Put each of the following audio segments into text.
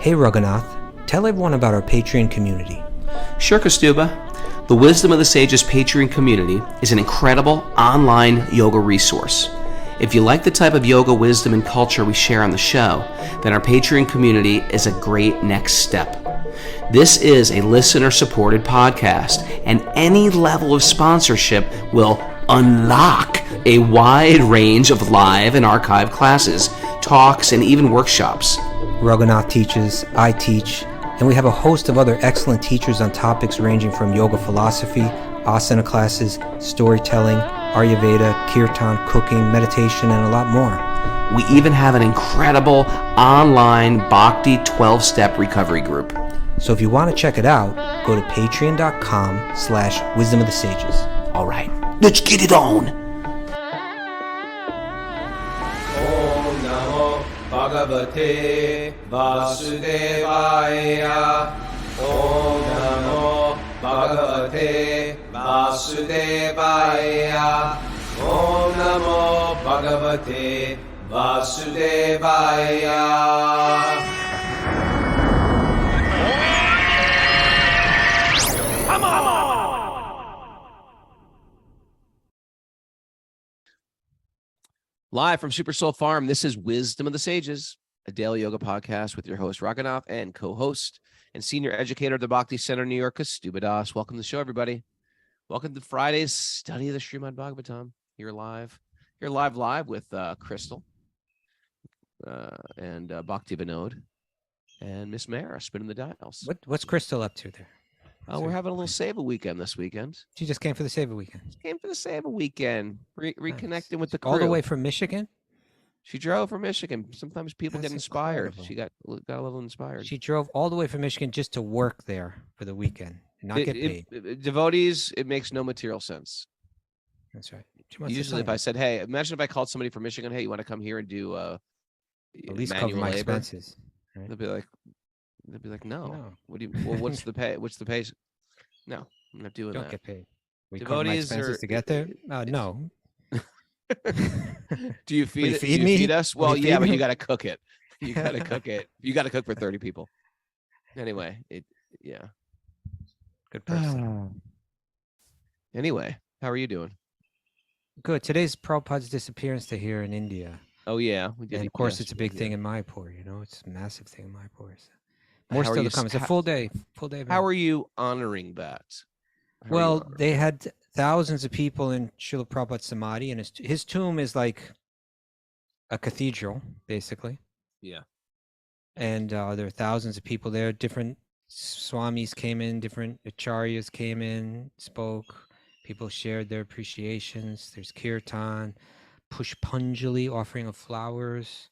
Hey Raghunath, tell everyone about our Patreon community. Sure, Kastuba. The Wisdom of the Sages Patreon community is an incredible online yoga resource. If you like the type of yoga wisdom and culture we share on the show, then our Patreon community is a great next step. This is a listener-supported podcast, and any level of sponsorship will unlock a wide range of live and archived classes, talks, and even workshops. Raghunath teaches, I teach, and we have a host of other excellent teachers on topics ranging from yoga philosophy, asana classes, storytelling, Ayurveda, kirtan, cooking, meditation, and a lot more. We even have an incredible online bhakti 12-step recovery group. So if you want to check it out, go to patreon.com/wisdom of the sages. All right, let's get it on. Bhagavate Vasudevaya. Om Namo Bhagavate Vasudevaya. Om Namo Bhagavate Vasudevaya. Come on! Live from Super Soul Farm, this is Wisdom of the Sages, a daily yoga podcast with your host, Raghunath, and co-host and senior educator at the Bhakti Center, New York, Kastuba Das. Welcome to the show, everybody. Welcome to Friday's study of the Srimad-Bhagavatam. You're live with Crystal and Bhakti Vinod and Miss Mara spinning the dials. What's Crystal up to there? We're having a little Seva weekend this weekend. She just came for the Seva weekend. Reconnecting with the crew. All the way from Michigan? She drove from Michigan. Sometimes people That's get inspired. incredible. She got a little inspired. She drove all the way from Michigan just to work there for the weekend and not get paid. Devotees, it makes no material sense. That's right. Usually if I said, hey, imagine if I called somebody from Michigan, hey, you want to come here and do at least cover manual my labor? expenses. Right? They'd be like, no. No. What do you? Well, what's the pay? What's the pay? No, I'm not doing Don't that. get paid. We cover my Devotees expenses to get there? No. Do you feed, feed do you me? feed us? Will Well, you yeah, feed but me? you got to cook it. You got to cook it. You got to cook for 30 people. Anyway, yeah. Good person. Anyway, how are you doing? Good. Today's Prabhupada's disappearance day here in India. Oh yeah, we did. And of course, it's a big thing in Mayapur. You know, it's a massive thing in Mayapur. More still to come. It's a full day. Event. How are you honoring that? Well, they had thousands of people in Srila Prabhupada's Samadhi, and his tomb is like a cathedral, basically. Yeah. And there are thousands of people there. Different swamis came in, different acharyas came in, spoke. People shared their appreciations. There's kirtan, pushpanjali, offering of flowers.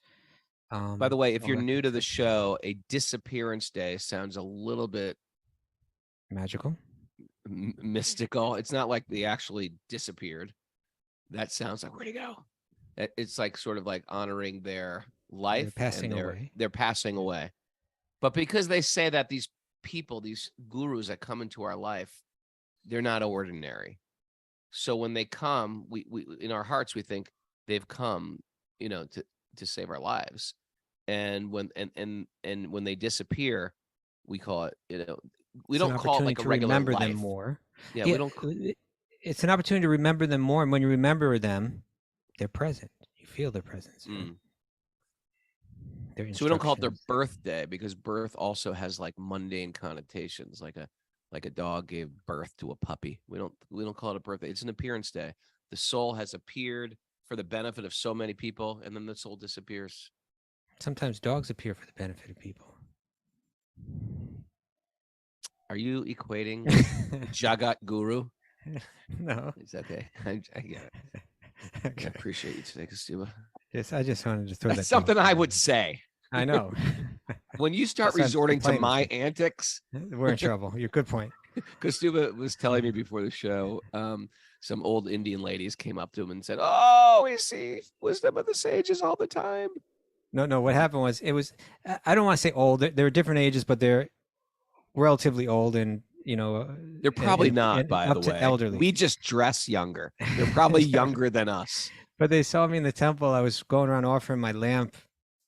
By the way, if you're new to the show, a disappearance day sounds a little bit magical, mystical. It's not like they actually disappeared. That sounds like, where'd he go? It's like sort of like honoring their life. They're passing away. They're passing away. But because they say that these people, these gurus that come into our life, they're not ordinary. So when they come, we in our hearts, we think they've come, to save our lives. And when when they disappear, we call it, we don't call it like a regular remember life. Them more. Yeah, we don't. It's an opportunity to remember them more, and when you remember them, they're present. You feel their presence. Mm. Their So we don't call it their birthday, because birth also has like mundane connotations, like a dog gave birth to a puppy. We don't call it a birthday. It's an appearance day. The soul has appeared for the benefit of so many people, and then the soul disappears. Sometimes dogs appear for the benefit of people. Are you equating Jagat Guru? No. It's okay. I get it. Okay. I appreciate you today, Kastuba. Yes, I just wanted to throw That's that. something I would say. I know. When you start resorting to my antics, we're in trouble. You're good point. Kastuba was telling me before the show, some old Indian ladies came up to him and said, "Oh, we see Wisdom of the Sages all the time." No. What happened was, I don't want to say old. They're different ages, but they're relatively old, and they're probably not. By the way, elderly. We just dress younger. They're probably younger than us. But they saw me in the temple. I was going around offering my lamp,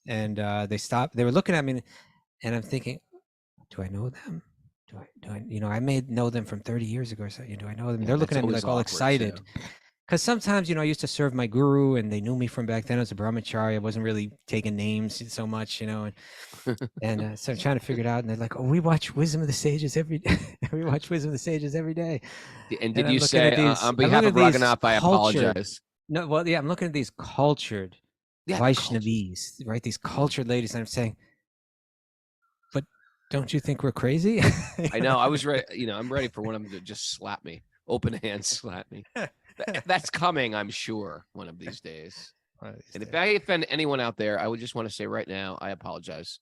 and they stopped. They were looking at me, And I'm thinking, do I know them? Do I, I may know them from 30 years ago or so. Do I know them? Yeah, They're that's looking at me always like all awkward, excited. too. Because sometimes, I used to serve my guru and they knew me from back then as a brahmachari. I wasn't really taking names so much, and so I'm trying to figure it out. And they're like, oh, we watch Wisdom of the Sages every day. We watch Wisdom of the Sages every day. And did And I'm you looking at say, these, on I'm behalf looking of at these Raghunath, I cultured, apologize? no, well, yeah, I'm looking at these cultured Yeah, they're cultured. Vaishnavis, right? These cultured ladies. And I'm saying, but don't you think we're crazy? I know. I was ready. I'm ready for one of them to just slap me, open hand slap me. That's coming, I'm sure, one of these days. And if I offend anyone out there, I would just want to say right now, I apologize.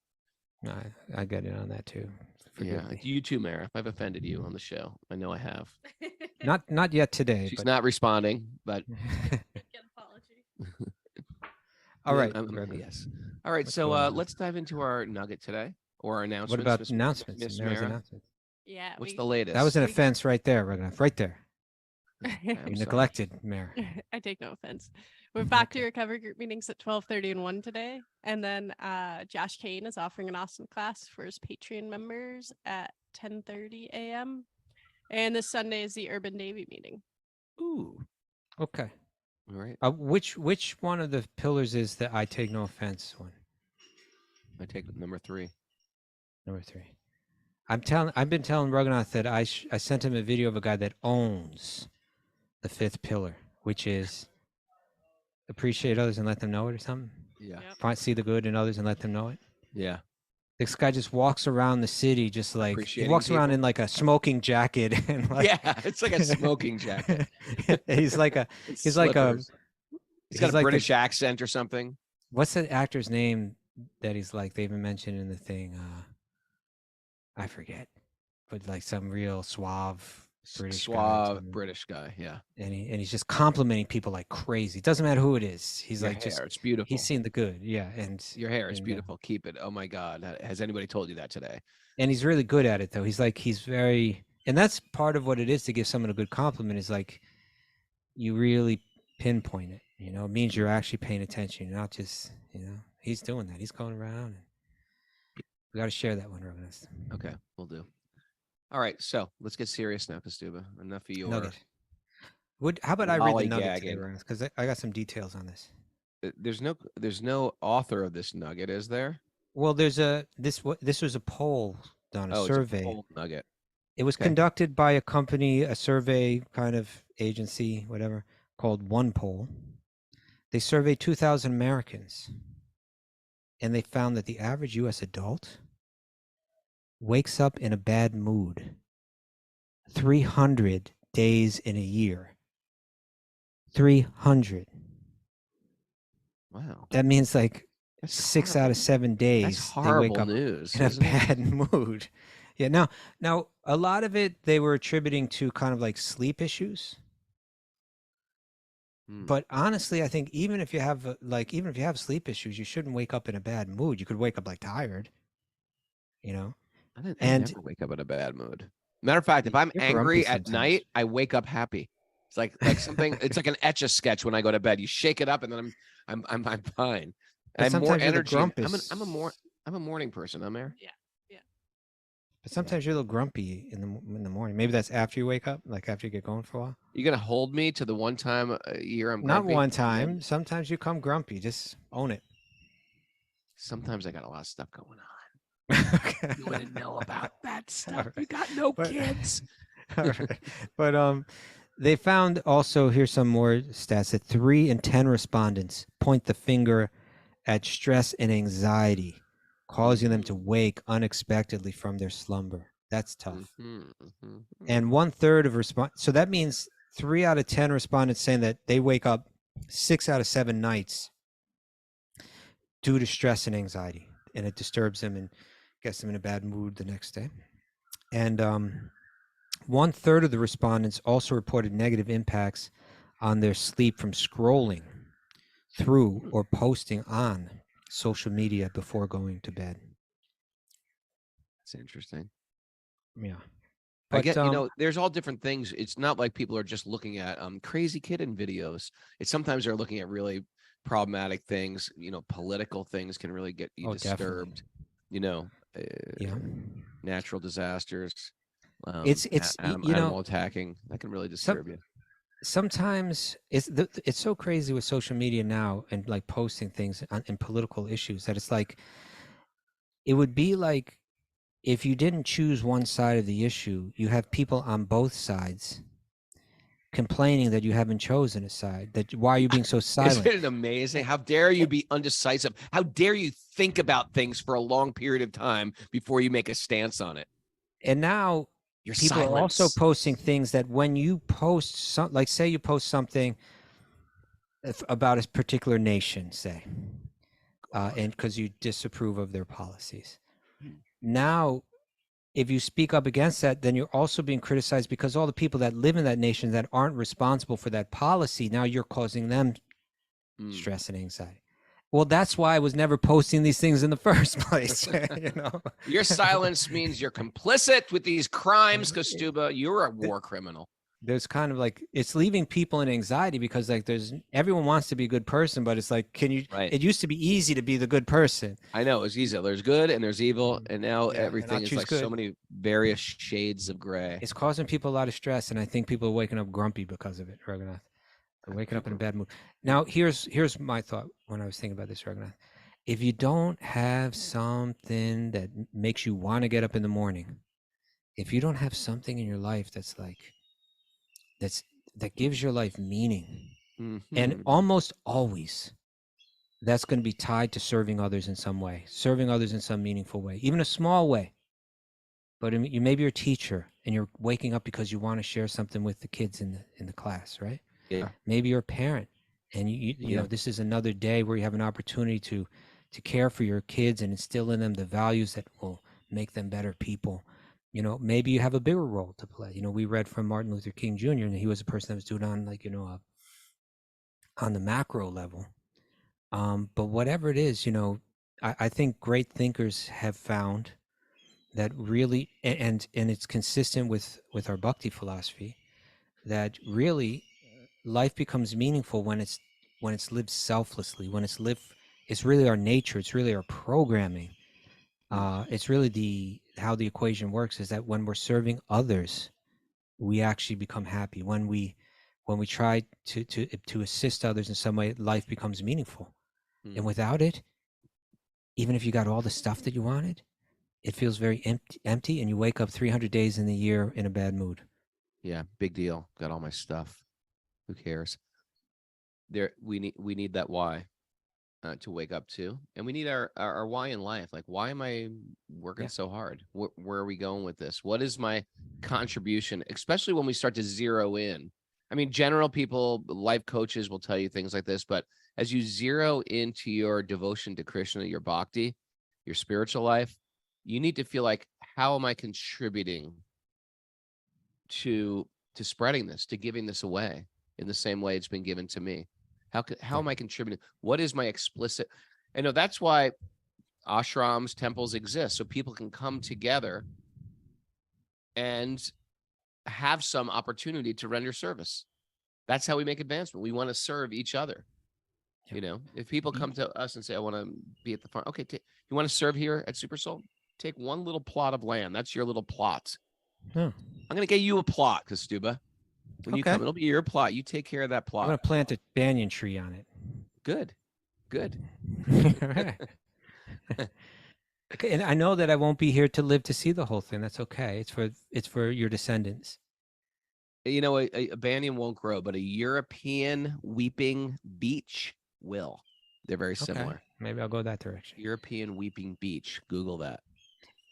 I get it on that too. Forgive me. You too, Mara. If I've offended you on the show, I know I have. Not yet today. She's not responding, but. All right. Yes. All right. So let's dive into our nugget today, or our announcements. What about announcements? Miss Mary's Mara? announcements. Yeah. What's the latest? That was an offense right there, Raghunath. Right there. I'm You sorry. neglected, Mayor. I take no offense. We're back to recovery group meetings at 12:30 and 1 today. And then Josh Kane is offering an awesome class for his Patreon members at 10:30 a.m. And this Sunday is the Urban Navy meeting. Ooh. Okay. All right. Which one of the pillars is the I take no offense one? I take number 3. Number 3. I've been telling Raghunath that I sent him a video of a guy that owns the 5th pillar, which is appreciate others and let them know it or something. Yeah. See the good in others and let them know it. Yeah. This guy just walks around the city, just like he walks around in like a smoking jacket and like it's like a smoking jacket. he's like a He's got a British accent or something. What's the actor's name that he's like? They even mentioned in the thing. I forget, but like some real suave British guy, yeah. And he's just complimenting people like crazy. It doesn't matter who it is. He's Your like, hair, it's beautiful. He's seen the good, yeah. And your hair is beautiful. Keep it. Oh my God, has anybody told you that today? And he's really good at it, though. He's very, and that's part of what it is to give someone a good compliment. Is like you really pinpoint it. It means you're actually paying attention. You're not just, he's doing that. He's going around, and we got to share that one, Raghunath. Okay, we'll do. All right, so let's get serious now, Kastuba. Enough of your nugget. How about I read the nugget today, because I got some details on this. There's no author of this nugget, is there? Well, this was a poll done, a survey. It's a poll nugget. It was conducted by a company, a survey kind of agency, whatever, called One Poll. They surveyed 2,000 Americans, and they found that the average U.S. adult wakes up in a bad mood 300 days in a year. 300. Wow. That means like 6 out of 7 days that's horrible they wake up news, in a bad mood. Yeah. Now a lot of it they were attributing to kind of like sleep issues. But honestly, I think even if you have sleep issues, you shouldn't wake up in a bad mood. You could wake up like tired. I never wake up in a bad mood. Matter of fact, if I'm angry at night, I wake up happy. It's like something. It's like an Etch-a-Sketch when I go to bed. You shake it up, and then I'm fine. I have more energy. I'm a morning person. I'm there. Yeah. But sometimes you're a little grumpy in the morning. Maybe that's after you wake up, like after you get going for a while. You gonna hold me to the one time a year I'm grumpy? Not one time. Yeah. Sometimes you come grumpy. Just own it. Sometimes I got a lot of stuff going on. Okay. You wouldn't know about that stuff. Right. You got no kids. All right. But they found also, here's some more stats, that 3 in 10 respondents point the finger at stress and anxiety, causing them to wake unexpectedly from their slumber. That's tough. And 1/3 of so that means 3 out of 10 respondents saying that they wake up 6 out of 7 nights due to stress and anxiety, and it disturbs them and gets them in a bad mood the next day. And 1/3 of the respondents also reported negative impacts on their sleep from scrolling through or posting on social media before going to bed. That's interesting. Yeah. But, I get, there's all different things. It's not like people are just looking at crazy kitten videos. It's sometimes they're looking at really problematic things. Political things can really get you disturbed. Definitely. Yeah. natural disasters, It's animal attacking. That can really disturb you. Sometimes it's so crazy with social media now and like posting things in political issues that it's like it would be like if you didn't choose one side of the issue, you have people on both sides complaining that you haven't chosen a side. That why are you being so silent? Isn't it amazing? How dare you be undecisive? How dare you think about things for a long period of time before you make a stance on it? And now Your people silence. are also posting things that when you post some, like say you post something about a particular nation, say, and because you disapprove of their policies. Now, if you speak up against that, then you're also being criticized because all the people that live in that nation that aren't responsible for that policy, now you're causing them stress and anxiety. Well, that's why I was never posting these things in the first place. You know, your silence means you're complicit with these crimes, Kastuba. You're a war criminal. There's kind of like it's leaving people in anxiety because like everyone wants to be a good person, but it's like, can you? Right. It used to be easy to be the good person. I know it's easy. There's good and there's evil, and now everything is like good. so many various shades of gray. It's causing people a lot of stress, and I think people are waking up grumpy because of it, Raghunath. They're waking up in a bad mood. Now, here's my thought when I was thinking about this, Raghunath. If you don't have something that makes you want to get up in the morning, if you don't have something in your life that's like that gives your life meaning, and almost always that's going to be tied to serving others in some way, serving others in some meaningful way, even a small way. But you maybe you're a teacher and you're waking up because you want to share something with the kids in the class, right? Yeah. Maybe you're a parent and you know this is another day where you have an opportunity to care for your kids and instill in them the values that will make them better people. You know, maybe you have a bigger role to play. You know, we read from Martin Luther King Jr. and he was a person that was doing on like, you know, on the macro level. But whatever it is, you know, I think great thinkers have found that really, and it's consistent with our bhakti philosophy, that really life becomes meaningful when it's lived selflessly, when it's really our nature, it's really our programming. It's really how the equation works is that when we're serving others, we actually become happy. When we try to assist others in some way, life becomes meaningful. And without it, even if you got all the stuff that you wanted, it feels very empty, and you wake up 300 days in the year in a bad mood. Yeah, big deal. Got all my stuff. Who cares? We need that why to wake up to, and we need our why in life. Like, why am I working so hard? Where are we going with this? What is my contribution? Especially when we start to zero in. I mean, general people, life coaches will tell you things like this, but as you zero into your devotion to Krishna, your bhakti, your spiritual life, you need to feel like, how am I contributing to spreading this, to giving this away in the same way it's been given to me? How am I contributing? What is my explicit? I know that's why ashrams, temples exist, so people can come together and have some opportunity to render service. That's how we make advancement. We want to serve each other. You know, if people come to us and say, I want to be at the farm. Okay, you want to serve here at Super Soul? Take one little plot of land. That's your little plot. I'm going to get you a plot, Kastuba. When you come, it'll be your plot. You take care of that plot. I'm going to plant a banyan tree on it. Good. Okay, and I know that I won't be here to live to see the whole thing. That's okay. It's for your descendants. You know, a banyan won't grow, but a European weeping beech will. They're very similar. Okay. Maybe I'll go that direction. European weeping beech. Google that.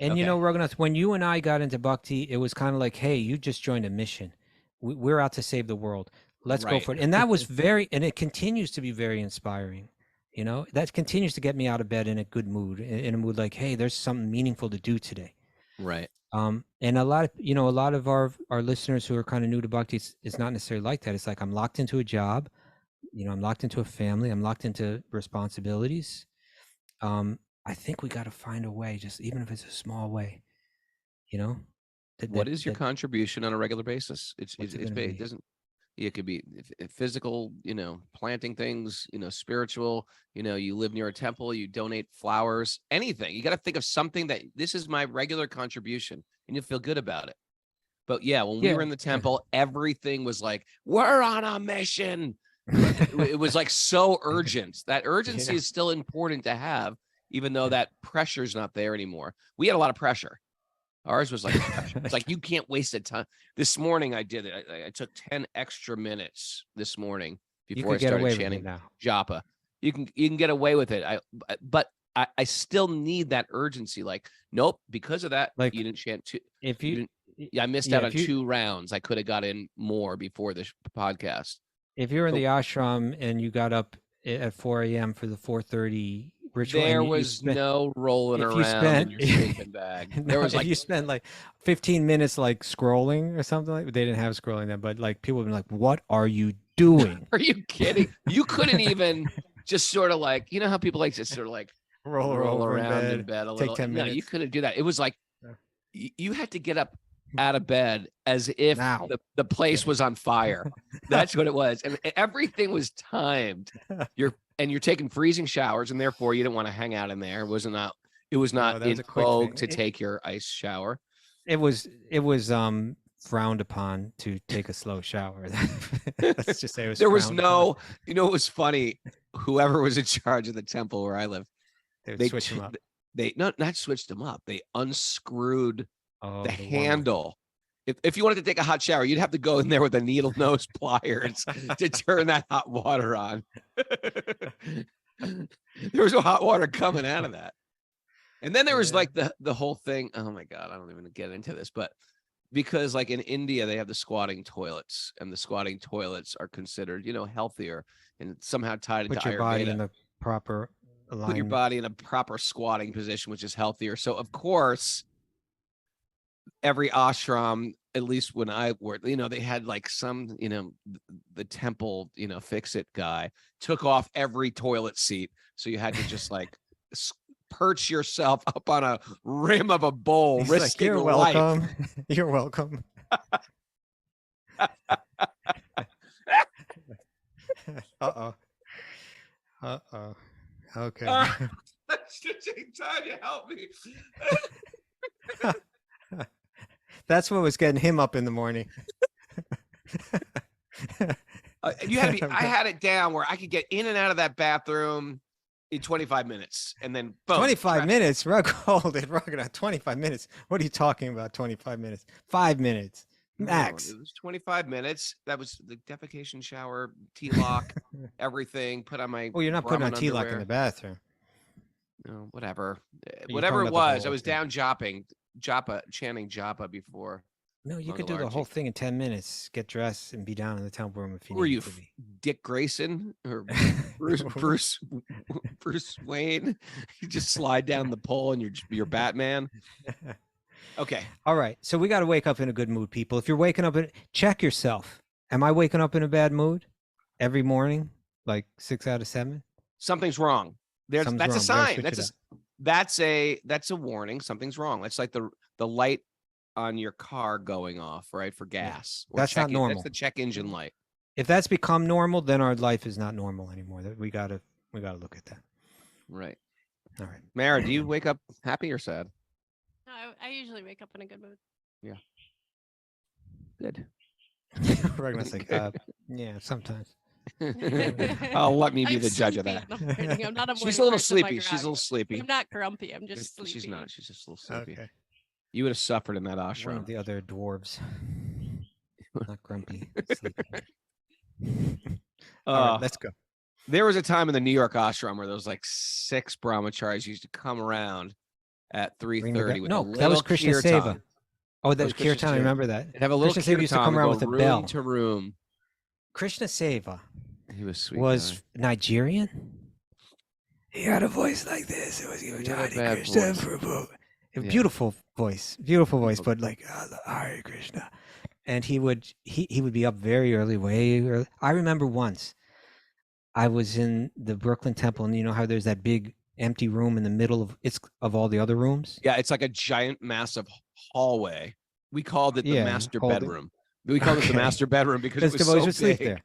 And you know, Raghunath, when you and I got into bhakti, it was kind of like, hey, you just joined a mission. We're out to save the world. Let's go for it. And that was and it continues to be very inspiring. You know, that continues to get me out of bed in a good mood, in a mood like, hey, there's something meaningful to do today. Right. And a lot of our listeners who are kind of new to bhakti, it's not necessarily like that. It's like, I'm locked into a job, you know, I'm locked into a family, I'm locked into responsibilities. I think we got to find a way, just even if it's a small way, you know. What is your contribution on a regular basis? It doesn't. It could be physical, planting things, spiritual, you live near a temple, you donate flowers, anything. You got to think of something that this is my regular contribution and you'll feel good about it. But yeah, when we were in the temple, everything was like, we're on a mission. It was like so urgent. That urgency is still important to have, even though that pressure's not there anymore. We had a lot of pressure. Ours was like, it's like, you can't waste a time. This morning I did it. I took 10 extra minutes this morning before I started chanting japa. You can get away with it. But I still need that urgency. Like, nope, because of that, like, you didn't chant two. I missed out on 2 rounds. I could have got in more before the podcast. If you're in the ashram and you got up at 4 a.m. for the 4:30 ritual, there was no rolling around in your sleeping bag. There was like, you spent like 15 minutes like scrolling or something. Like, they didn't have scrolling then, but like people would be like, "What are you doing? Are you kidding? You couldn't even just sort of like, how people like to sort of like roll around in bed a little. Take 10 minutes. No, you couldn't do that. It was like you had to get up out of bed as if the place was on fire. That's what it was, and everything was timed. You're taking freezing showers, and therefore you didn't want to hang out in there. It was not in vogue to take your ice shower. It was frowned upon to take a slow shower. Let's just say it was. There was no. It was funny. Whoever was in charge of the temple where I live, they switched them up. They not switched them up. They unscrewed the handle. If you wanted to take a hot shower, you'd have to go in there with a needle nose pliers to turn that hot water on. There was no hot water coming out of that. And then there was like the whole thing. Oh my God, I don't even get into this, but because like in India, they have the squatting toilets, and the squatting toilets are considered, healthier and somehow tied into Ayurveda. Put your body in the proper alignment. Put your body in a proper squatting position, which is healthier. So of course, every ashram, at least when I worked, they had like some, the temple, fix it guy took off every toilet seat. So you had to just like perch yourself up on a rim of a bowl, He's risking like, life. Welcome. You're welcome. Uh-oh. Okay. That's just take time to help me. That's what was getting him up in the morning. You had I had it down where I could get in and out of that bathroom in 25 minutes, and then boom. 25 minutes? Hold it, 25 minutes. What are you talking about? 25 minutes? 5 minutes max. No, it was 25 minutes. That was the defecation shower, T-lock, everything. Put on my. Oh, you're not putting on T-lock underwear in the bathroom. No, whatever it was. I was down chanting japa before. No, you could do the whole thing in 10 minutes. Get dressed and be down in the temple room if you need. Were you to be. Dick Grayson or Bruce Wayne? You just slide down the pole and you're Batman. Okay. All right. So we got to wake up in a good mood, people. If you're waking up, check yourself. Am I waking up in a bad mood every morning? Like 6 out of 7? Something's wrong. That's a sign. That's a warning. Something's wrong. That's like the light on your car going off, right? For gas. Yeah. That's not normal. That's the check engine light. If that's become normal, then our life is not normal anymore. We gotta look at that. Right. All right. Mara, do you wake up happy or sad? No, I usually wake up in a good mood. Yeah. Good. Ragna's like, yeah, sometimes. Oh, let me be the judge of that. I'm not She's a little sleepy. She's a little sleepy. I'm not grumpy. I'm just sleepy. She's not. She's just a little sleepy. Okay. You would have suffered in that ashram. One of the other dwarves. Not grumpy. Sleepy. All right, let's go. There was a time in the New York ashram where there was like 6 brahmacharis used to come around at 3:30 with that was Krishna Seva. Oh, that was Kirtan. I remember that. They'd have a little Krishna Seva used to come around with a bell. Room to room. Krishna Seva. He was sweet. Was Nigerian? He had a voice like this. It was Krishna Prabhu. Beautiful voice, but like Hare Krishna. And he would be up very early, way early. I remember once I was in the Brooklyn Temple, and you know how there's that big empty room in the middle of all the other rooms? Yeah, it's like a giant, massive hallway. We called it the master bedroom. We call it the Okay. master bedroom because it Because was the boys so would sleep big. there.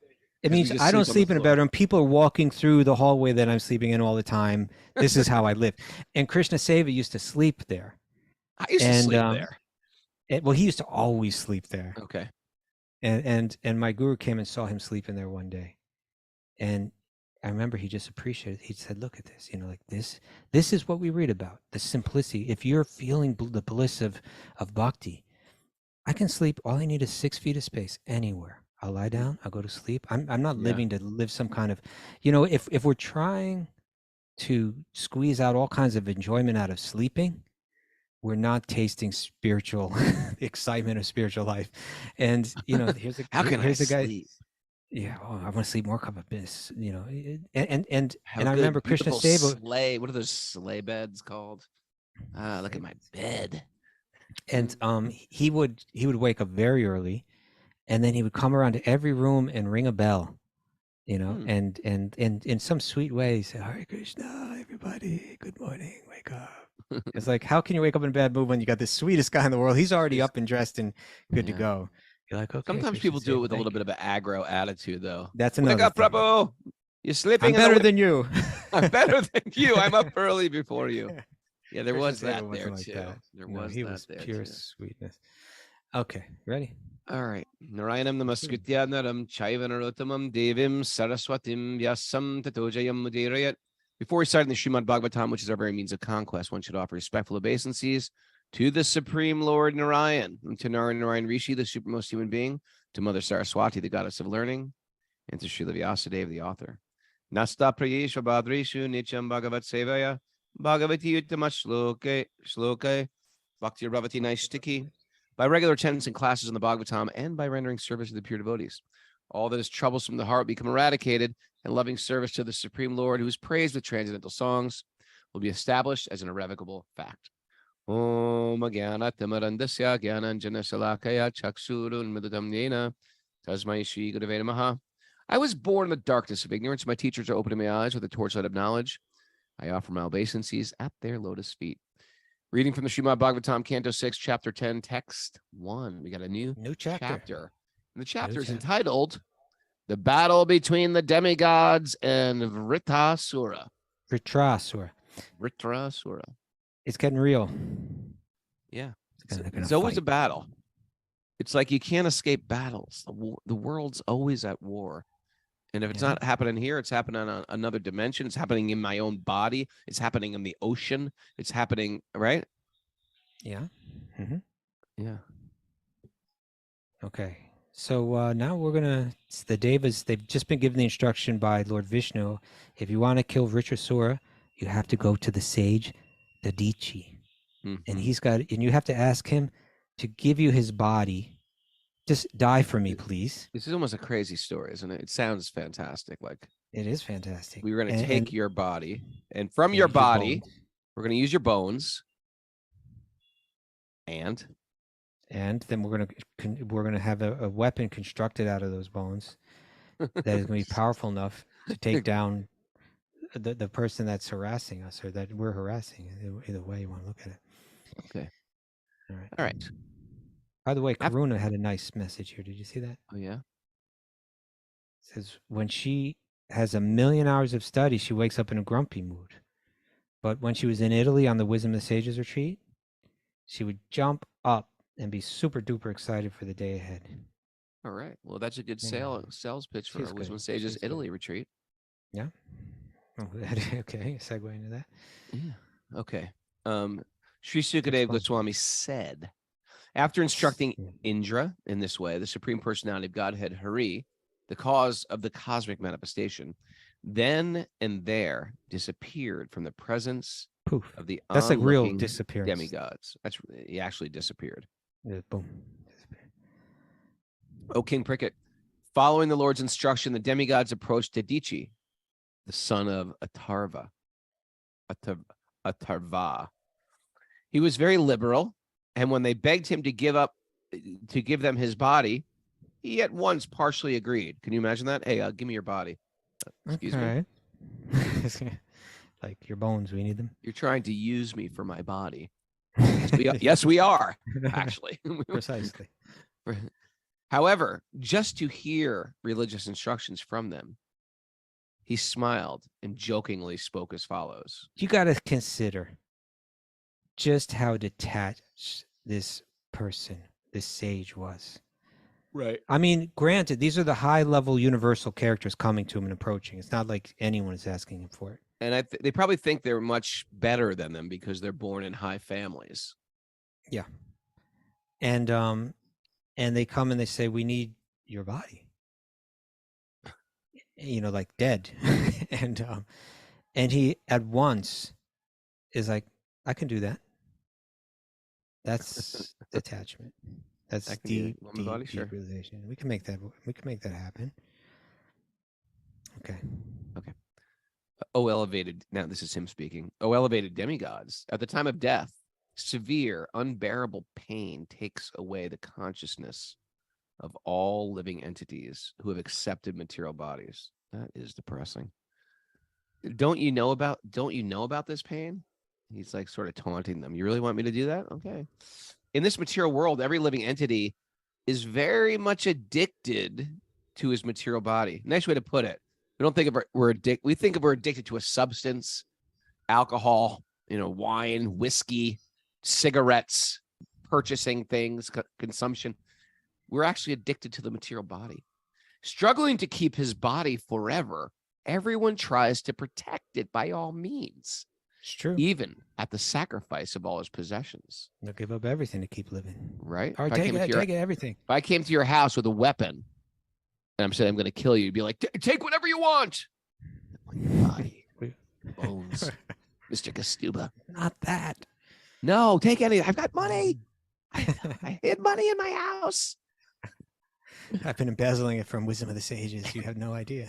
It 'Cause we means just I don't sleep on the sleep in a floor. bedroom. People are walking through the hallway that I'm sleeping in all the time. This is how I live. And Krishna Seva used to sleep there. I used to And sleep there. well, he used to always sleep there. Okay. And my guru came and saw him sleeping there one day. And I remember he just appreciated it. He said, look at this, like this is what we read about, the simplicity. If you're feeling the bliss of bhakti, I can sleep. All I need is 6 feet of space anywhere. I'll lie down. I'll go to sleep. I'm not Yeah. living to live some kind of, if we're trying to squeeze out all kinds of enjoyment out of sleeping, we're not tasting spiritual excitement of spiritual life. And here's a How can here's I a guy. sleep? Yeah, I want to sleep more cup of this. And How I good, remember Krishna beautiful Seva. sleigh. What are those sleigh beds called? Look at my bed. And he would wake up very early, and then he would come around to every room and ring a bell, and in some sweet way say, Hare Krishna, everybody, good morning, wake up. It's like, how can you wake up in a bad mood when you got the sweetest guy in the world? He's already up and dressed and good to Yeah. go. You're like, okay. Sometimes Krishna people do it Seva, with a little thank bit of an aggro attitude, though. That's Wake another up, thing. Prabhu. You're sleeping. I'm better than you. I'm better than you. I'm up early before you. Yeah, there Krishna was that Seva there wasn't like too. that. There No, was he that was there pure too. sweetness. Okay, ready? All right. Narayanam namaskritya naram chaiva narottamam devim saraswatim vyasam tatojayam mudirayat. Before we start in the Srimad-Bhagavatam, which is our very means of conquest, one should offer respectful obeisances to the Supreme Lord Narayan, and to Narayan Rishi, the supermost human being, to Mother Saraswati, the goddess of learning, and to Srila Vyasadeva, the author. Nasta prayesha badrishu nityam bhagavat sevaya bhagavati uttama shloke bhakti ravati naishtiki. By regular attendance in classes in the Bhagavatam and by rendering service to the pure devotees, all that is troublesome in the heart become eradicated, and loving service to the Supreme Lord, who is praised with transcendental songs, will be established as an irrevocable fact. Om Agyana Tamarandasya Gyananjana Salakaya Chaksurun Midadam Yena Tasmai Shri Gurave Namaha. I was born in the darkness of ignorance. My teachers are opening my eyes with the torchlight of knowledge. I offer my obeisances at their lotus feet. Reading from the Srimad-Bhagavatam, Canto 6, Chapter 10, Text 1. We got a new chapter. And the chapter is entitled The Battle Between the Demigods and Vritrasura. Vritrasura. It's getting real. Yeah. It's always a battle. It's like you can't escape battles. The world's always at war. And if it's not happening here, it's happening on another dimension. It's happening in my own body. It's happening in the ocean. It's happening, right? Yeah. Mm-hmm. Yeah. Okay. So now we're the Devas, they've just been given the instruction by Lord Vishnu. If you want to kill Vritrasura, you have to go to the sage Dadhichi. Mm-hmm. And you have to ask him to give you his body. Just die for me, please. This is almost a crazy story, isn't it? It sounds fantastic. Like, it is fantastic. We were going to take your body, and from your body, we're going to use your bones, and then we're going to have a weapon constructed out of those bones that is going to be powerful enough to take down the person that's harassing us, or that we're harassing. Either way you want to look at it. Okay. All right. By the way, Karuna had a nice message here. Did you see that? Oh, yeah? It says, when she has 1,000,000 hours of study, she wakes up in a grumpy mood. But when she was in Italy on the Wisdom of the Sages retreat, she would jump up and be super duper excited for the day ahead. All right. Well, that's a good sales pitch for our Wisdom of the Sages Italy retreat. Yeah. Oh, okay. Segue into that. Yeah. Okay. Sri Sukadeva Goswami said, after instructing Indra in this way, the Supreme Personality of Godhead, Hari, the cause of the cosmic manifestation, then and there disappeared from the presence of the That's like real disappearance. Demigods. He actually disappeared. Yeah, boom. O King Prickett, following the Lord's instruction, the demigods approached Dadhichi, the son of Atarva. He was very liberal, and when they begged him to give them his body, he at once partially agreed. Can you imagine that? Hey, give me your body. Excuse me. Like your bones, we need them. You're trying to use me for my body. Yes, we are, actually. Precisely. However, just to hear religious instructions from them, he smiled and jokingly spoke as follows. You got to consider just how detached this person, this sage was. Right. I mean, granted, these are the high-level universal characters coming to him and approaching. It's not like anyone is asking him for it. And they probably think they're much better than them because they're born in high families. Yeah. And they come and they say, "We need your body." You know, like dead. and he at once is like, "I can do that." That's detachment. That's I can do deep, it. Want my body? Sure. deep realization. We can make that. We can make that happen. Okay. Oh, elevated. Now, this is him speaking. Oh, elevated demigods. At the time of death, severe, unbearable pain takes away the consciousness of all living entities who have accepted material bodies. That is depressing. Don't you know about this pain? He's like sort of taunting them. You really want me to do that? Okay. In this material world, every living entity is very much addicted to his material body. Nice way to put it. We don't think of we think of we're addicted to a substance, alcohol, wine, whiskey, cigarettes, purchasing things, consumption. We're actually addicted to the material body. Struggling to keep his body forever, everyone tries to protect it by all means, It's true. even at the sacrifice of all his possessions. They'll give up everything to keep living. Right? All right, take it, everything. If I came to your house with a weapon and I'm saying I'm going to kill you, you'd be like, take whatever you want. Body, bones, Mr. Gastuba. Not that. No, take any. I've got money. I hid money in my house. I've been embezzling it from Wisdom of the Sages. You have no idea.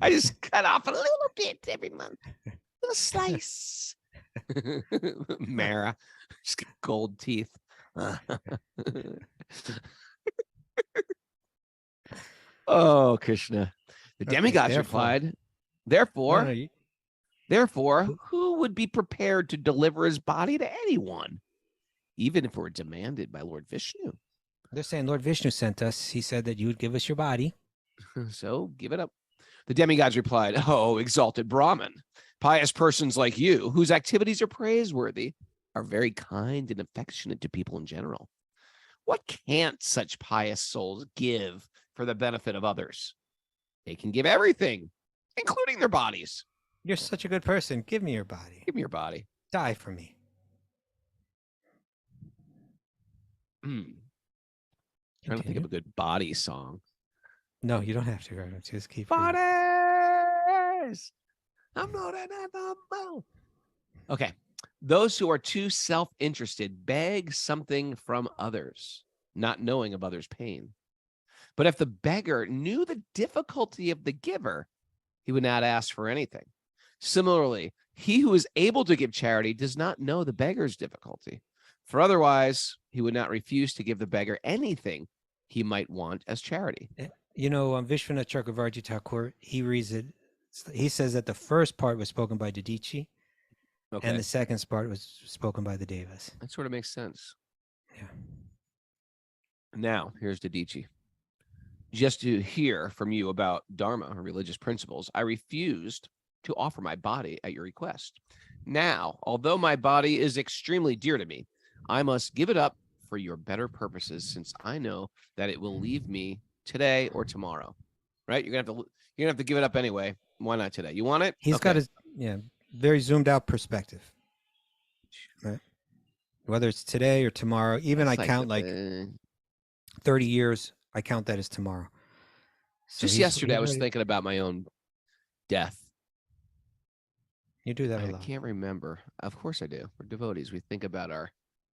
I just cut off a little bit every month. A little slice. Mara. Just got gold teeth. Oh, Krishna. The demigods replied, Therefore, who would be prepared to deliver his body to anyone, even if it were demanded by Lord Vishnu? They're saying Lord Vishnu sent us. He said that you would give us your body. So give it up. The demigods replied, Oh, exalted Brahmin, pious persons like you, whose activities are praiseworthy, are very kind and affectionate to people in general. What can't such pious souls give for the benefit of others? They can give everything, including their bodies. You're such a good person. Give me your body. Give me your body. Die for me. Trying to think of a good body song. No, you don't have to. Just keep Bodies. I'm not an animal. Okay. Those who are too self-interested beg something from others, not knowing of others' pain. But if the beggar knew the difficulty of the giver, he would not ask for anything. Similarly, he who is able to give charity does not know the beggar's difficulty. For otherwise, he would not refuse to give the beggar anything he might want as charity. Vishwanath Chakravarti Thakur, he reads it. He says that the first part was spoken by Dadhichi, and the second part was spoken by the Devas. That sort of makes sense. Yeah. Now, here's Dadhichi. Just to hear from you about Dharma or religious principles, I refused to offer my body at your request. Now, although my body is extremely dear to me, I must give it up for your better purposes, since I know that it will leave me today or tomorrow. Right? You're gonna have to give it up anyway. Why not today? You want it? He's got his very zoomed out perspective. Right? Whether it's today or tomorrow, even I count like 30 years. I count that as tomorrow. So just yesterday, I was thinking about my own death. You do that a lot. I can't remember. Of course I do. We're devotees. We think about our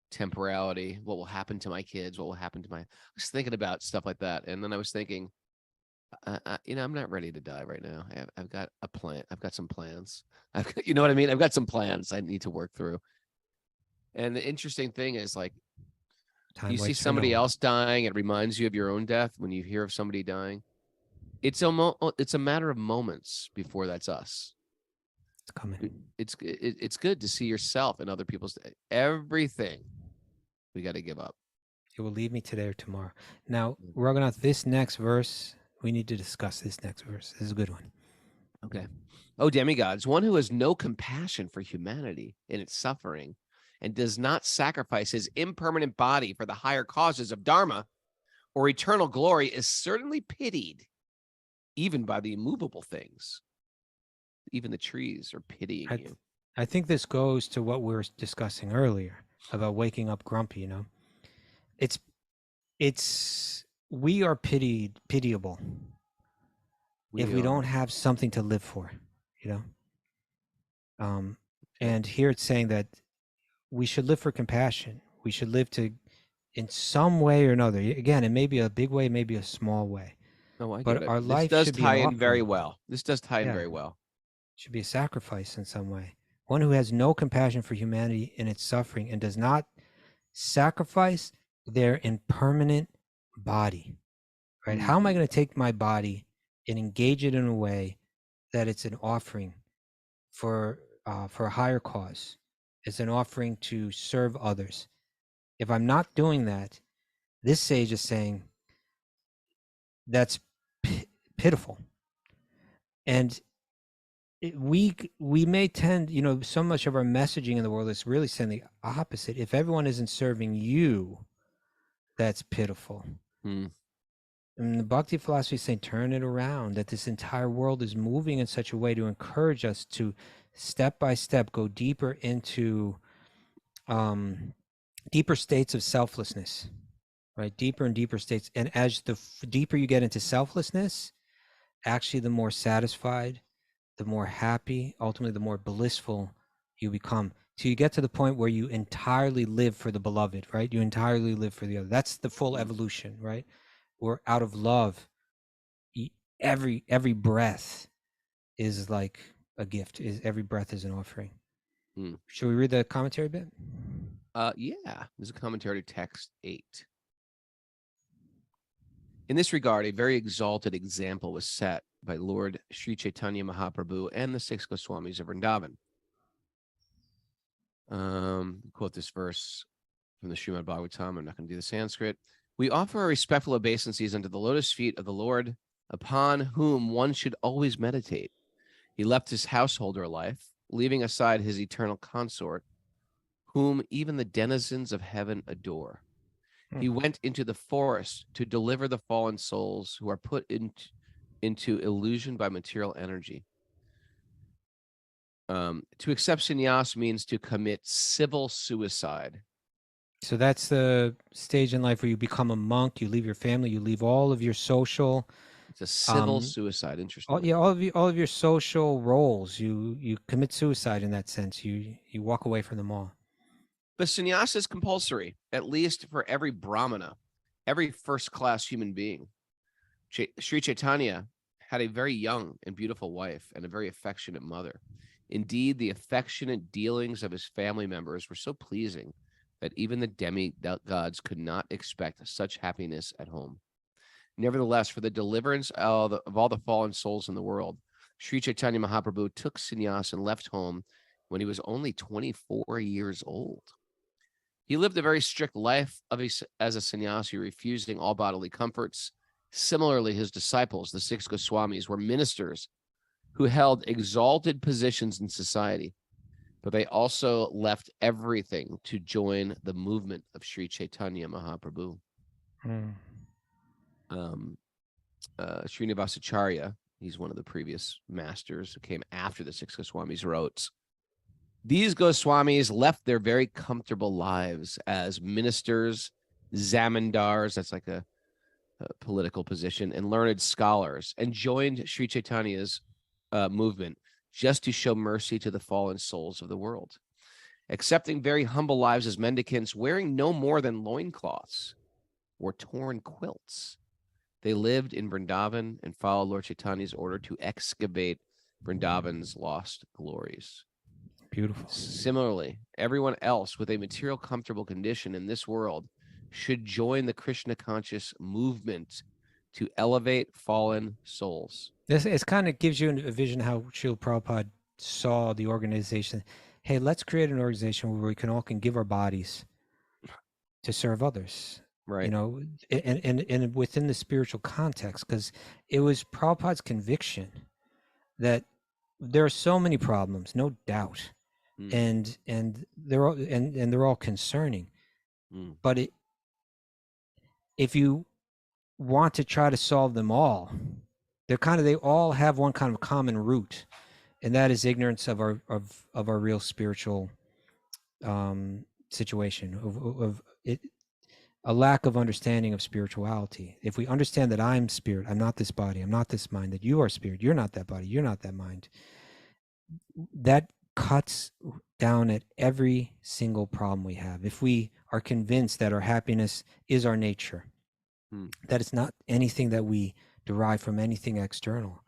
temporality, what will happen to my kids, what will happen to I was thinking about stuff like that. And then I was thinking, I'm not ready to die right now. I've got a plan. I've got some plans. You know what I mean? I've got some plans I need to work through. And the interesting thing is, like, you see somebody else dying, it reminds you of your own death. When you hear of somebody dying, it's a matter of moments before that's us. It's coming. It's good to see yourself and other people's everything. We got to give up. It will leave me today or tomorrow. Now, Raghunath, this next verse, we need to discuss this next verse. This is a good one. Okay. Oh, demigods, one who has no compassion for humanity in its suffering and does not sacrifice his impermanent body for the higher causes of Dharma or eternal glory is certainly pitied, even by the immovable things. Even the trees are pitying you. I think this goes to what we were discussing earlier about waking up grumpy, you know. We are pitiable if we don't have something to live for, you know. And here it's saying that we should live for compassion. We should live to, in some way or another. Again, it may be a big way, maybe a small way. Oh, I but get it. our life does should tie be an in very offering. well. This does tie in Yeah. very well. Should be a sacrifice in some way. One who has no compassion for humanity in its suffering and does not sacrifice their impermanent body. Right? How am I going to take my body and engage it in a way that it's an offering for a higher cause? It's an offering to serve others. If I'm not doing that, this sage is saying that's pitiful. And we may tend, you know, so much of our messaging in the world is really saying the opposite. If everyone isn't serving you, that's pitiful. And the bhakti philosophy is saying turn it around, that this entire world is moving in such a way to encourage us to step by step go deeper into deeper states of selflessness, right? Deeper and deeper states. And as the deeper you get into selflessness, actually the more satisfied, the more happy, ultimately the more blissful you become. So you get to the point where you entirely live for the beloved, right? You entirely live for the other. That's the full evolution, right? We're out of love. Every breath is like a gift. Every breath is an offering. Should we read the commentary bit? Yeah, there's a commentary to text 8. In this regard, a very exalted example was set by Lord Sri Chaitanya Mahaprabhu and the 6 Goswamis of Vrindavan. Quote this verse from the Srimad-Bhagavatam. I'm not going to do the Sanskrit. We offer our respectful obeisances unto the lotus feet of the Lord, upon whom one should always meditate. He left his householder life, leaving aside his eternal consort, whom even the denizens of heaven adore. He went into the forest to deliver the fallen souls who are put into illusion by material energy. To accept sannyas means to commit civil suicide. So that's the stage in life where you become a monk, you leave your family, you leave all of your social. It's a civil suicide. Interesting. All of your social roles. You commit suicide in that sense. You walk away from them all. But sannyas is compulsory, at least for every brahmana, every first-class human being. Sri Chaitanya had a very young and beautiful wife and a very affectionate mother. Indeed, the affectionate dealings of his family members were so pleasing that even the demigods could not expect such happiness at home. Nevertheless, for the deliverance of all the fallen souls in the world, Sri Chaitanya Mahaprabhu took sannyas and left home when he was only 24 years old. He lived a very strict life as a sannyasi, refusing all bodily comforts. Similarly, his disciples, the 6 Goswamis, were ministers who held exalted positions in society, but they also left everything to join the movement of Sri Chaitanya Mahaprabhu. Srinivasacharya, he's one of the previous masters who came after the 6 Goswamis, wrote, these Goswamis left their very comfortable lives as ministers, zamindars, that's like a political position, and learned scholars, and joined Sri Chaitanya's movement just to show mercy to the fallen souls of the world. Accepting very humble lives as mendicants, wearing no more than loincloths or torn quilts, they lived in Vrindavan and followed Lord Chaitanya's order to excavate Vrindavan's lost glories. Beautiful. Similarly, everyone else with a material comfortable condition in this world should join the Krishna conscious movement to elevate fallen souls. It kind of gives you a vision how Srila Prabhupada saw the organization. Hey, let's create an organization where we can give our bodies to serve others. Right. You know, and within the spiritual context, because it was Prabhupada's conviction that there are so many problems, no doubt, Mm. and they're all and they're all concerning. Mm. But if you want to try to solve them all, they all have one kind of common root, and that is ignorance of our real spiritual situation, of it, a lack of understanding of spirituality. If we understand that I'm spirit, I'm not this body, I'm not this mind, that you are spirit, you're not that body, you're not that mind, that cuts down at every single problem we have. If we are convinced that our happiness is our nature, that it's not anything that we derive from anything external,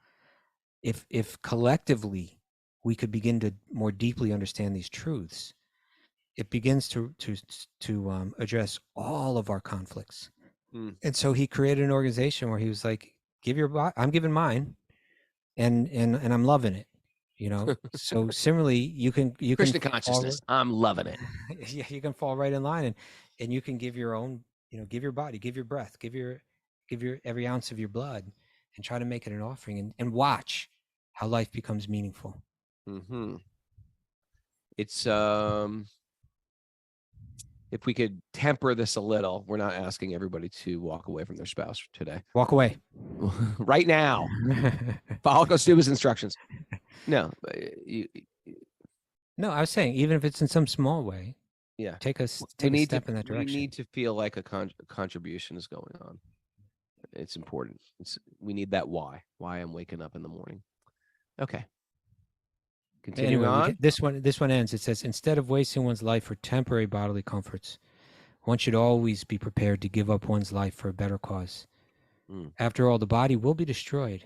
if collectively we could begin to more deeply understand these truths, it begins to address all of our conflicts. And so he created an organization where he was like, give your body, I'm giving mine, and I'm loving it, you know. So similarly, you can Krishna consciousness. I'm loving it. Yeah, you can fall right in line, and you can give your own, you know, give your body, give your breath, give your every ounce of your blood, and try to make it an offering, and watch how life becomes meaningful. It's if we could temper this a little, we're not asking everybody to walk away from their spouse today. Walk away right now. Follow Kostuba's instructions. No, no, I was saying, even if it's in some small way, yeah, take a step in that direction. We need to feel like a contribution is going on. It's important. We need that why I'm waking up in the morning. Okay. Continuing on. This one ends. It says, instead of wasting one's life for temporary bodily comforts, one should always be prepared to give up one's life for a better cause. After all, the body will be destroyed.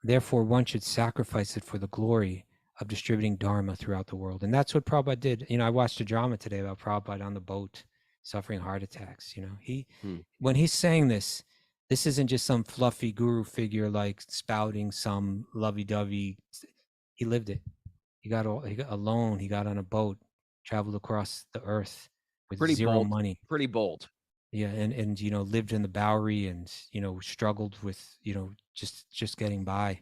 Therefore, one should sacrifice it for the glory of distributing Dharma throughout the world. And that's what Prabhupada did. You know, I watched a drama today about Prabhupada on the boat suffering heart attacks. You know, when he's saying this isn't just some fluffy guru figure like spouting some lovey-dovey. He lived it. He got alone. He got on a boat, traveled across the earth with zero money. Pretty bold. Yeah, and you know, lived in the Bowery, and you know, struggled with, you know, just getting by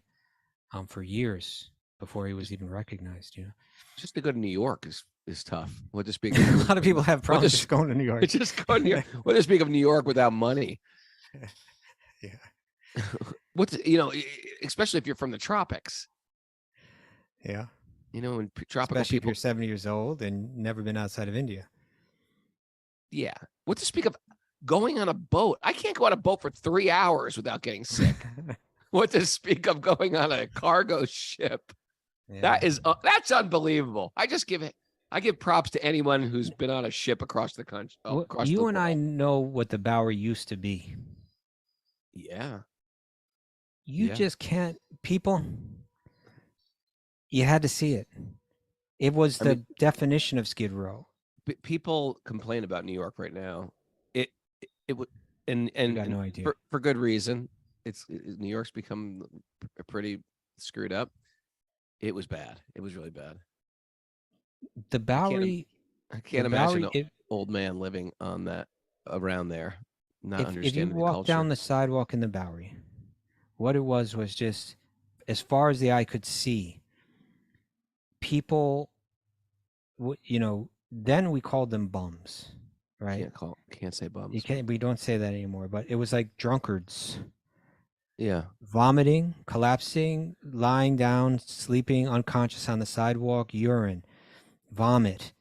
for years before he was even recognized. You know, just to go to New York is tough. We'll just speak. A lot of people have problems just going to New York. Just go to New York. We'll just speak of New York without money. Yeah. What's, you know, especially if you're from the tropics. Yeah. You know, in tropical especially people, if you're 70 years old and never been outside of India. Yeah. What to speak of going on a boat? I can't go on a boat for 3 hours without getting sick. What to speak of going on a cargo ship? Yeah. That's unbelievable. I give props to anyone who's been on a ship across the country. You and I know what the Bowery used to be. Yeah. You just can't, people. You had to see it. It was the definition of Skid Row. People complain about New York right now. It would, and got no idea. For good reason. New York's become pretty screwed up. It was bad. It was really bad. The Bowery. I can't imagine an old man living on that, around there, not understanding the culture. If you walk down the sidewalk in the Bowery, what it was just, as far as the eye could see, people, you know, then we called them bums, right? Can't say bums. We don't say that anymore, but it was like drunkards. Yeah. Vomiting, collapsing, lying down, sleeping, unconscious on the sidewalk, urine, vomit.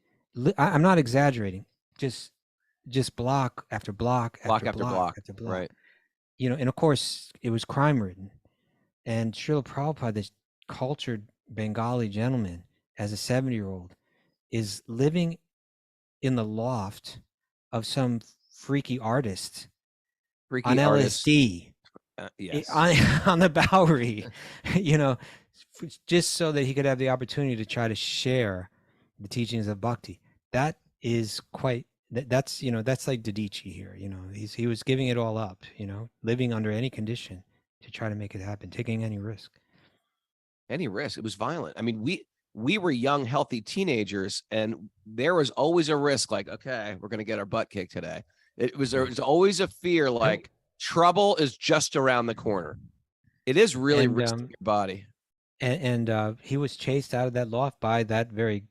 I'm not exaggerating. Just block after block after block. Right. You know, and of course it was crime ridden. And Srila Prabhupada, this cultured Bengali gentleman, as a 70-year-old, is living in the loft of some freaky artist on LSD. Yes. On the Bowery, you know, just so that he could have the opportunity to try to share the teachings of bhakti. That is quite, that's, you know, that's like Dadhichi here, you know, he was giving it all up, you know, living under any condition to try to make it happen, taking any risk. It was violent. I mean, we were young, healthy teenagers, and there was always a risk like, okay, we're going to get our butt kicked today. It was always a fear, like trouble is just around the corner. It is really risking your body. And he was chased out of that loft by that very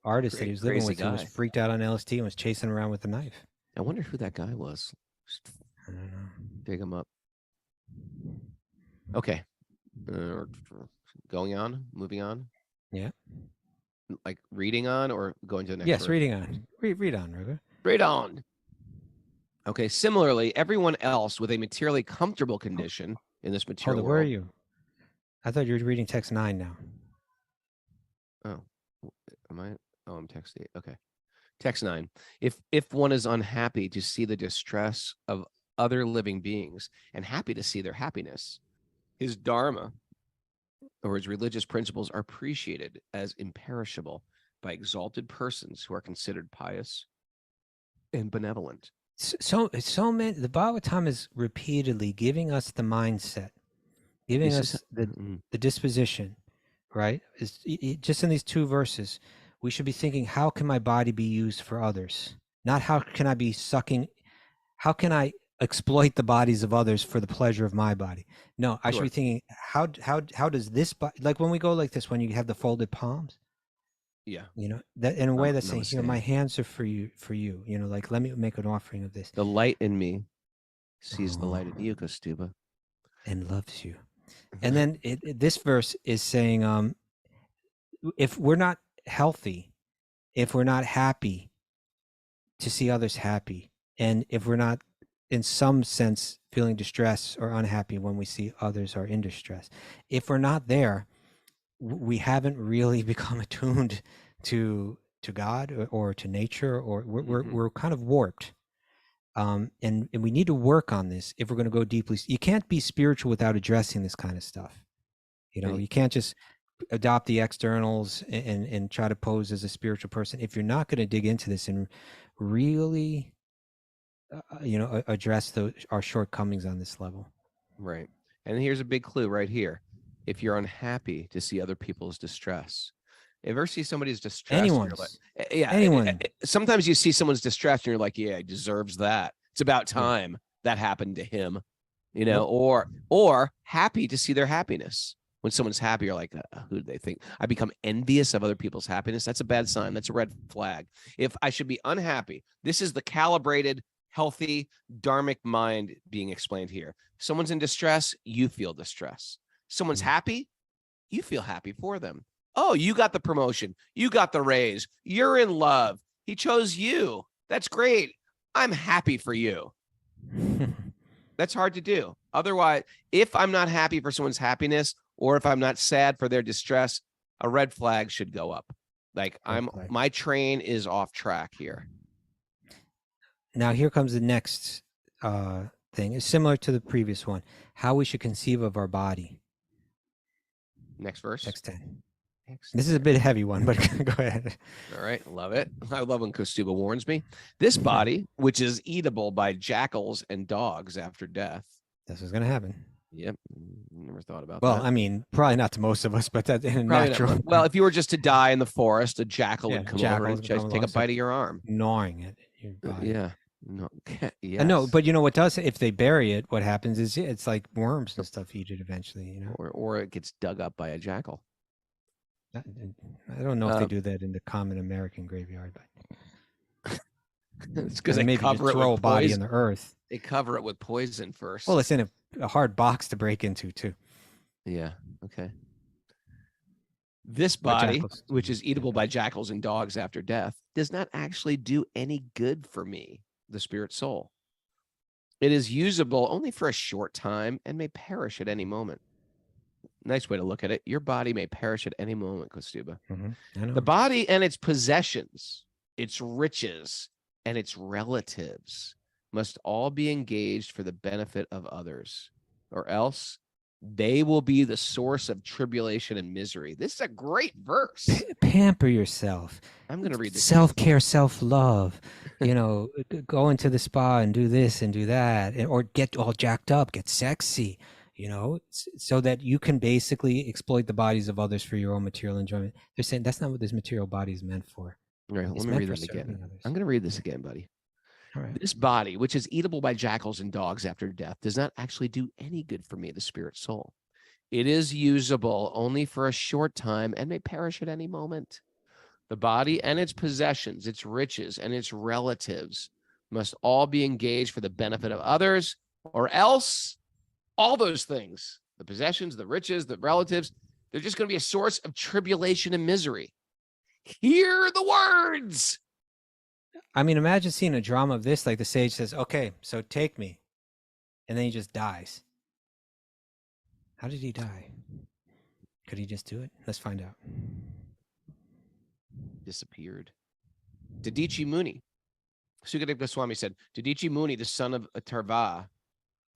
artist that he was living Crazy with, who was guy. freaked out on LSD and was chasing him around with a knife. I wonder who that guy was. I don't know. Dig him up. Okay. Going on, moving on. Yeah. Like reading on or going to the next Yes, verse? reading on. Read on, Ruger. Read on. Okay. Similarly, everyone else with a materially comfortable condition in this material Hold on, where are world. you? I thought you were reading text 9 now. Oh, am I? Oh, I'm text 8. Okay. Text 9. If one is unhappy to see the distress of other living beings and happy to see their happiness, his dharma or his religious principles are appreciated as imperishable by exalted persons who are considered pious and benevolent. So many. The Bhagavatam is repeatedly giving us the mindset, giving us the disposition, right? Just in these 2 verses, we should be thinking, how can my body be used for others? Not how can I be sucking, how can I exploit the bodies of others for the pleasure of my body? No, I should be thinking, how does this body, like when we go like this, when you have the folded palms, that in a way that's saying, here, my hands are for you, like, let me make an offering of this. The light in me sees the light in you, Kastuba, and loves you. And then this verse is saying, if we're not healthy, if we're not happy to see others happy, and if we're not in some sense feeling distress or unhappy when we see others are in distress, if we're not there, we haven't really become attuned to God or to nature, or we're kind of warped. And we need to work on this if we're going to go deeply. You can't be spiritual without addressing this kind of stuff. You can't just adopt the externals and try to pose as a spiritual person if you're not going to dig into this and really address our shortcomings on this level. Right. And here's a big clue right here. If you're unhappy to see other people's distress, if you ever see somebody's distress, anyone. Sometimes you see someone's distress and you're like, yeah, he deserves that. It's about time that happened to him, or happy to see their happiness. When someone's happy, you're like, who do they think? I become envious of other people's happiness. That's a bad sign. That's a red flag. If I should be unhappy, this is the calibrated, healthy, dharmic mind being explained here. Someone's in distress, you feel distress. Someone's happy, you feel happy for them. Oh, you got the promotion. You got the raise. You're in love. He chose you. That's great. I'm happy for you. That's hard to do. Otherwise, if I'm not happy for someone's happiness, or if I'm not sad for their distress, a red flag should go up. Like my train is off track here. Now here comes the next thing. It's similar to the previous one. How we should conceive of our body. Next verse. Text 10. This is a bit heavy one, but go ahead. All right. Love it. I love when Kostuba warns me. This body, which is eatable by jackals and dogs after death. This is going to happen. Yep. Never thought about that. Well, I mean, probably not to most of us, but that's in a natural. Well, if you were just to die in the forest, a jackal would come over and just take a bite of your arm. Gnawing it. Your body. Yeah. No. Yes. No, but what does, if they bury it, what happens is it's like worms and stuff eat it eventually, Or it gets dug up by a jackal. I don't know if they do that in the common American graveyard, but it's because they maybe cover it throw with a body poison. in the earth. They cover it with poison first. Well, it's in a hard box to break into too. Yeah. Okay. This body, which is eatable by jackals and dogs after death, does not actually do any good for me, the spirit soul. It is usable only for a short time and may perish at any moment. Nice way to look at it. Your body may perish at any moment, Kostuba. The body and its possessions, its riches, and its relatives must all be engaged for the benefit of others, or else they will be the source of tribulation and misery. This is a great verse. Pamper yourself. I'm going to read this. Self-care, self-love. Go into the spa and do this and do that, or get all jacked up, get sexy. So that you can basically exploit the bodies of others for your own material enjoyment. They're saying that's not what this material body is meant for. Right, let me read that again. I'm going to read this again, buddy. All right. This body, which is eatable by jackals and dogs after death, does not actually do any good for me, the spirit soul. It is usable only for a short time and may perish at any moment. The body and its possessions, its riches, and its relatives must all be engaged for the benefit of others, or else all those things, the possessions, the riches, the relatives, they're just going to be a source of tribulation and misery. Hear the words. I mean, imagine seeing a drama of this, like the sage says, okay, so take me. And then he just dies. How did he die? Could he just do it? Let's find out. Disappeared. Dadhichi Muni. Sukadeva Goswami said, Dadhichi Muni, the son of Tarva,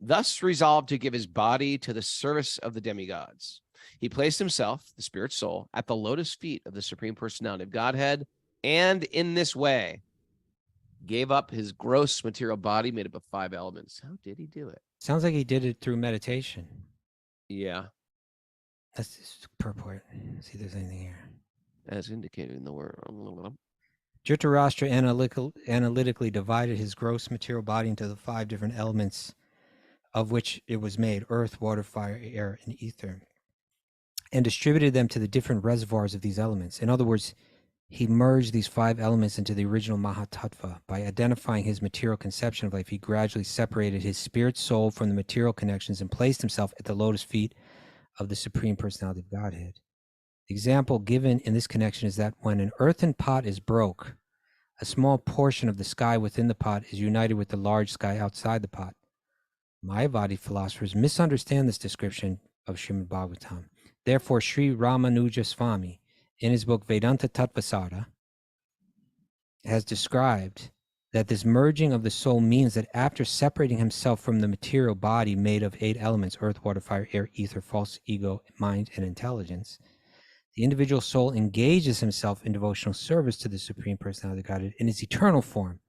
thus resolved to give his body to the service of the demigods. He placed himself, the spirit soul, at the lotus feet of the Supreme Personality of Godhead, and in this way gave up his gross material body made up of 5 elements. How did he do it? Sounds like he did it through meditation. Yeah, Let's just purport. See if there's anything here. as indicated in the word. Dhritarashtra analytically divided his gross material body into the 5 different elements of which it was made: earth, water, fire, air, and ether, and distributed them to the different reservoirs of these elements. In other words, he merged these 5 elements into the original Mahatattva. By identifying his material conception of life, he gradually separated his spirit soul from the material connections and placed himself at the lotus feet of the Supreme Personality of Godhead. The example given in this connection is that when an earthen pot is broke, a small portion of the sky within the pot is united with the large sky outside the pot. Mayavadi philosophers misunderstand this description of Srimad-Bhagavatam. Therefore, Sri Ramanuja Swami, in his book Vedanta Tattvasara, has described that this merging of the soul means that after separating himself from the material body made of 8 elements, earth, water, fire, air, ether, false ego, mind, and intelligence, the individual soul engages himself in devotional service to the Supreme Personality of Godhead in its eternal form.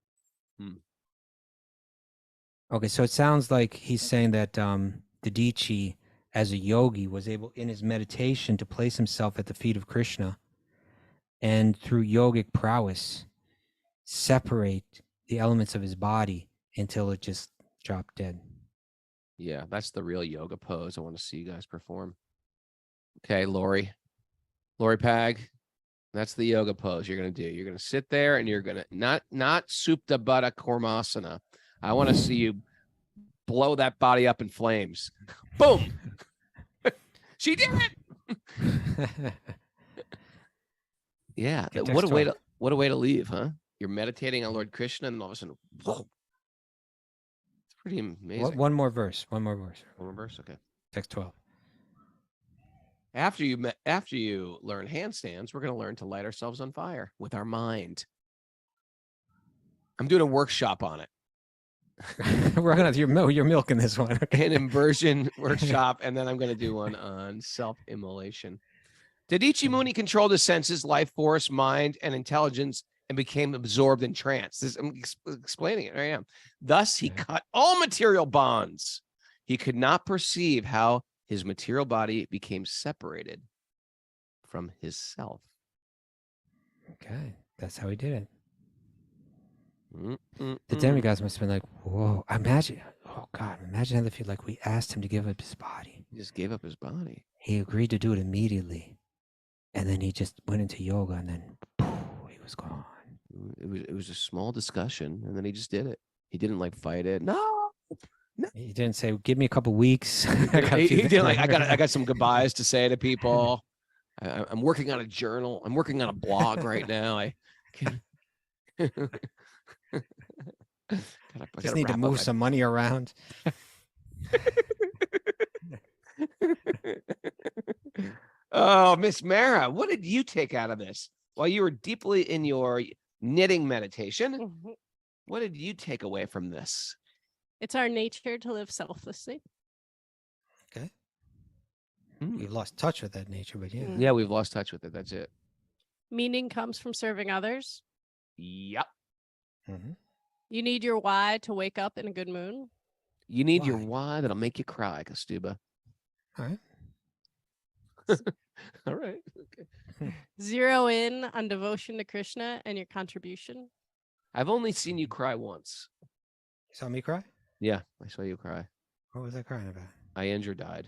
Okay, so it sounds like he's saying that Dadhichi, as a yogi, was able in his meditation to place himself at the feet of Krishna, and through yogic prowess separate the elements of his body until it just dropped dead. Yeah, that's the real yoga pose. I want to see you guys perform. Okay, Lori Pag, that's the yoga pose you're going to do. You're going to sit there and you're going to not Supta Baddha Kormasana. I want to see you blow that body up in flames. Boom. She did it. Yeah. What a way to leave, huh? You're meditating on Lord Krishna and all of a sudden, whoa. It's pretty amazing. One more verse. One more verse. Okay. Text 12. After you learn handstands, we're going to learn to light ourselves on fire with our mind. I'm doing a workshop on it. We're gonna you're milking this one. Okay. An inversion workshop, and then I'm going to do one on self-immolation. Dadhichi Muni controlled his senses, life force, mind, and intelligence, and became absorbed in trance. I'm explaining it. I am. Thus, he cut all material bonds. He could not perceive how his material body became separated from his self. Okay, that's how he did it. The The demigods must have been like, whoa, imagine how they feel. Like, we asked him to give up his body. He just gave up his body. He agreed to do it immediately. And then he just went into yoga, and then poof, he was gone. It was a small discussion, and then he just did it. He didn't like fight it. No. He didn't say, give me a couple weeks. He did like, I got some goodbyes to say to people. I'm working on a journal. I'm working on a blog right now. I just need to move some money around. Oh, Miss Mara, what did you take out of this? While you were deeply in your knitting meditation, what did you take away from this? It's our nature to live selflessly. Okay. You lost touch with that nature, but yeah. Yeah, we've lost touch with it. That's it. Meaning comes from serving others. Yep. Mm-hmm. You need your why to wake up in a good mood. You need your why that'll make you cry, Kastuba. All right. All right. Okay. Zero in on devotion to Krishna and your contribution. I've only seen you cry once. You saw me cry? Yeah, I saw you cry. What was I crying about? Iandra died.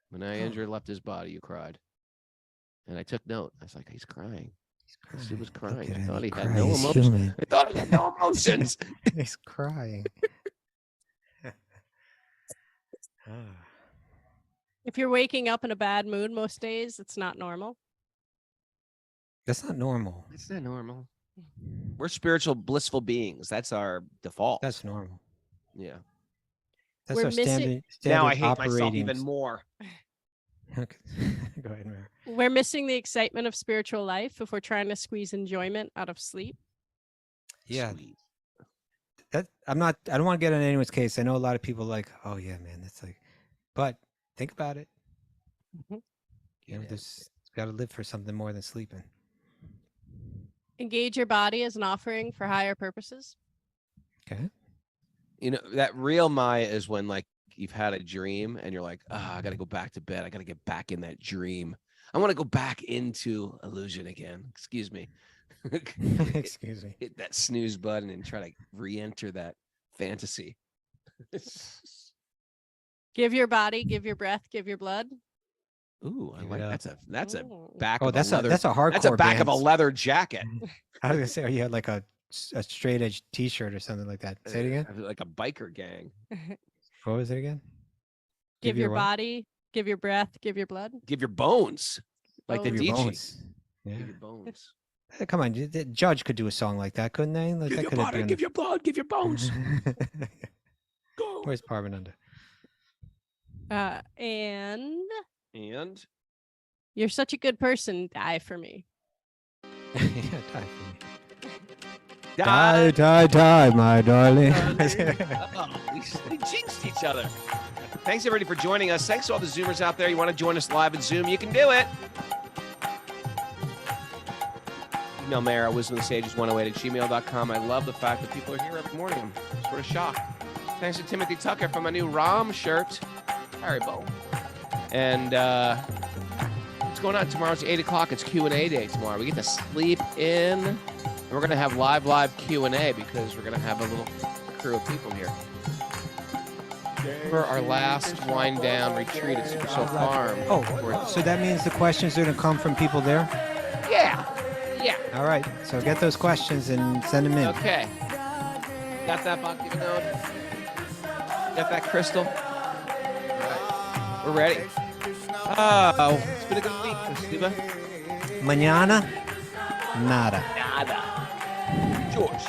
When Iandra left his body, you cried. And I took note. I was like, he's crying. He was crying. I thought he had no emotions. I thought he had no emotions. He's crying. If you're waking up in a bad mood most days, it's not normal. That's not normal. It's not normal. We're spiritual, blissful beings. That's our default. That's normal. Yeah. That's We're our standard Now I hate myself operating. even more. Okay. Go ahead, Mary. We're missing the excitement of spiritual life if we're trying to squeeze enjoyment out of sleep. Yeah. Sweet. That I don't want to get on anyone's case. I know a lot of people like, oh yeah, man, that's like, but think about it. Mhm. You know, there's got to live for something more than sleeping. Engage your body as an offering for higher purposes. Okay. You know, that real Maya is when like you've had a dream and you're like, I got to go back to bed. I got to get back in that dream. I want to go back into illusion again. Excuse me. Excuse me. Hit that snooze button and try to re-enter that fantasy. Give your body, give your breath, give your blood. Ooh, I Give like it up. that's a Ooh. back. Oh, of that's a leather. that's a hardcore. That's a back of a band. leather jacket. I was gonna say, oh, you had like a straight edge T-shirt or something like that. Say it again. Like a biker gang. What was it again? Give your what? body, give your breath, give your blood. Give your bones, like the Bones. Give your Dadhichi. bones. Yeah. Give your bones. Come on, the Judge could do a song like that, couldn't they? Like, Give that your could have body, been. give your blood, give your bones. Go. Where's Parvananda? And And you're such a good person. Die for me. Yeah, die for me. die. Die, my darling. Oh, we jinxed each other. Thanks everybody for joining us. Thanks to all the Zoomers out there. You want to join us live at Zoom? You can do it. Email Mayor, wisdomofthesages108@gmail.com. I love the fact that people are here every morning. I'm sort of shocked. Thanks to Timothy Tucker for my new Ram shirt. Haribo. And what's going on? Tomorrow's 8 o'clock. It's Q&A day tomorrow. We get to sleep in. And we're going to have live Q&A because we're going to have a little crew of people here. For our last wind down retreat at Super Soul Farm. Oh, so that means the questions are going to come from people there? Yeah. Yeah. All right. So get those questions and send them in. Okay. Got that bhakti vinod? Got that crystal? All right. We're ready. Oh, it's been a good week, Steva. Mañana, nada. Nada. George.